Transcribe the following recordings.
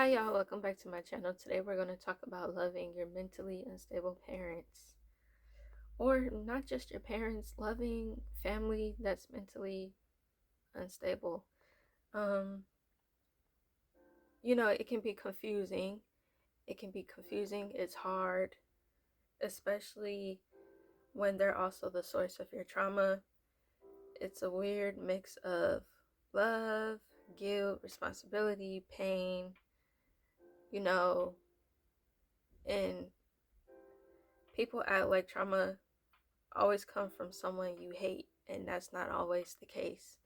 Hi y'all, welcome back to my channel. Today we're going to talk about loving your mentally unstable parents. Or not just your parents, loving family that's mentally unstable. Um, it can be confusing. It's hard, especially when they're also the source of your trauma. It's a weird mix of love, guilt, responsibility, pain, you know, and people act like trauma always come from someone you hate, and that's not always the case.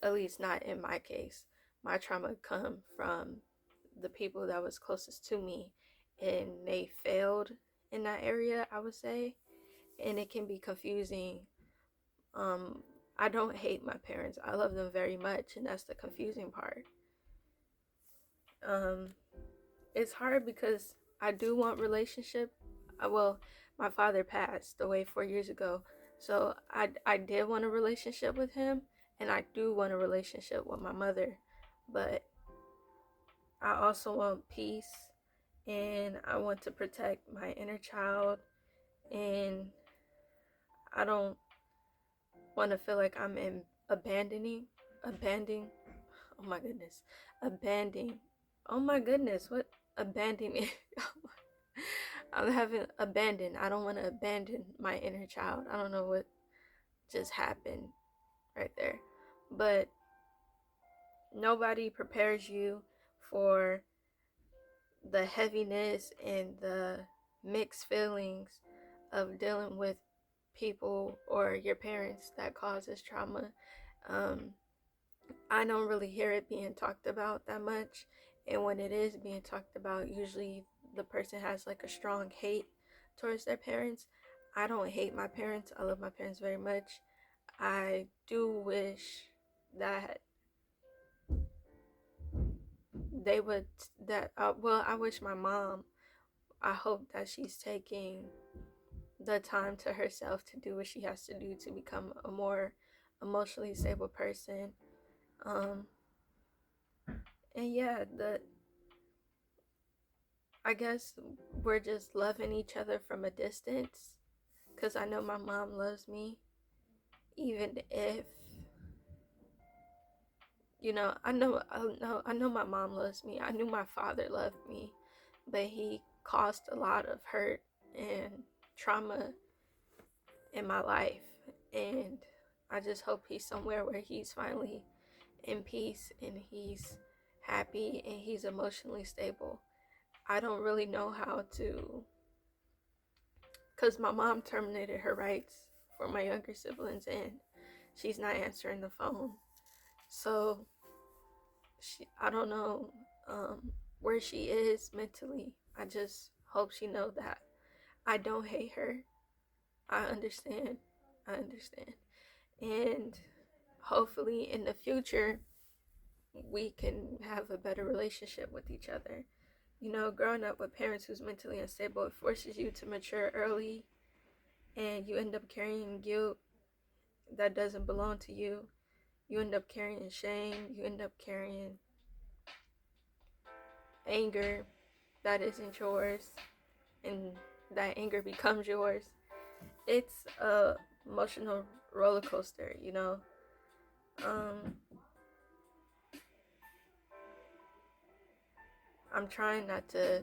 At least not in my case. My trauma come from the people that was closest to me, and they failed in that area, I would say. And it can be confusing. I don't hate my parents. I love them very much, and that's the confusing part. Um, it's hard because I do want relationship. Well, my father passed away 4 years ago, so I did want a relationship with him, and I do want a relationship with my mother, but I also want peace, and I want to protect my inner child, and I don't want to feel like I'm in abandoning. Oh my goodness, abandoning. Oh my goodness, what abandoning? I'm having abandoned. I don't want to abandon my inner child. I don't know what just happened right there. But nobody prepares you for the heaviness and the mixed feelings of dealing with people or your parents that causes trauma. Um, I don't really hear it being talked about that much. And when it is being talked about, usually the person has like a strong hate towards their parents. I don't hate my parents. I love my parents very much. I do wish that they would, I wish my mom, I hope that she's taking the time to herself to do what she has to do to become a more emotionally stable person. Um, and yeah, I guess we're just loving each other from a distance, because I know my mom loves me, even if, I know my mom loves me. I knew my father loved me, but he caused a lot of hurt and trauma in my life, and I just hope he's somewhere where he's finally in peace and he's happy and he's emotionally stable. I don't really know how to, because my mom terminated her rights for my younger siblings and she's not answering the phone. So I don't know where she is mentally. I just hope she know that I don't hate her. I understand. I understand. And hopefully in the future, we can have a better relationship with each other. Growing up with parents who's mentally unstable, it forces you to mature early, and you end up carrying guilt that doesn't belong to you. You end up carrying shame. You end up carrying anger that isn't yours, and that anger becomes yours. It's a emotional roller coaster. Um, I'm trying not to.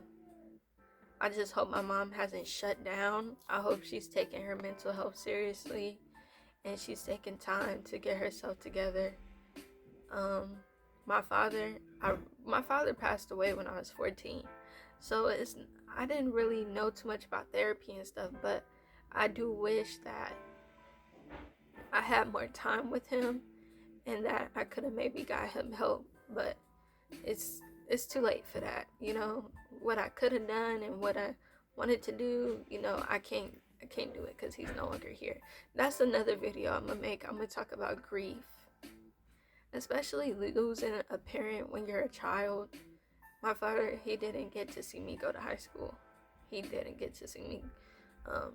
I just hope my mom hasn't shut down. I hope she's taking her mental health seriously and she's taking time to get herself together. Um, my father, my father passed away when I was 14, so I didn't really know too much about therapy and stuff, but I do wish that I had more time with him and that I could have maybe got him help, but it's it's too late for that. What I could have done and what I wanted to do, I can't do it because he's no longer here. That's another video I'm gonna make. I'm gonna talk about grief, especially losing a parent when you're a child. My father, he didn't get to see me go to high school. He didn't get to see me um,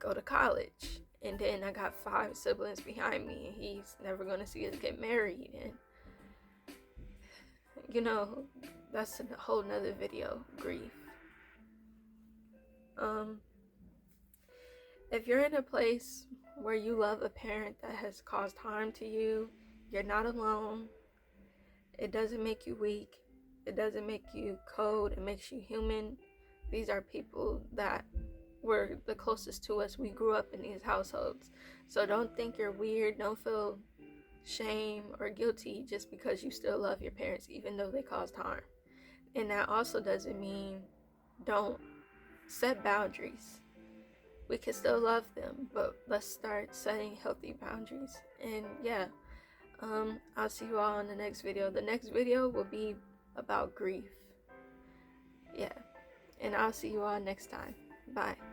go to college. And then I got 5 siblings behind me, and he's never going to see us get married. And, that's a whole nother video, grief. If you're in a place where you love a parent that has caused harm to you, you're not alone. It doesn't make you weak. It doesn't make you cold. It makes you human. These are people that were the closest to us. We grew up in these households. So don't think you're weird. Don't feel shame or guilty just because you still love your parents, even though they caused harm. And that also doesn't mean don't set boundaries. We can still love them, but let's start setting healthy boundaries. And yeah, I'll see you all in the next video. The next video will be about grief. Yeah, and I'll see you all next time. Bye.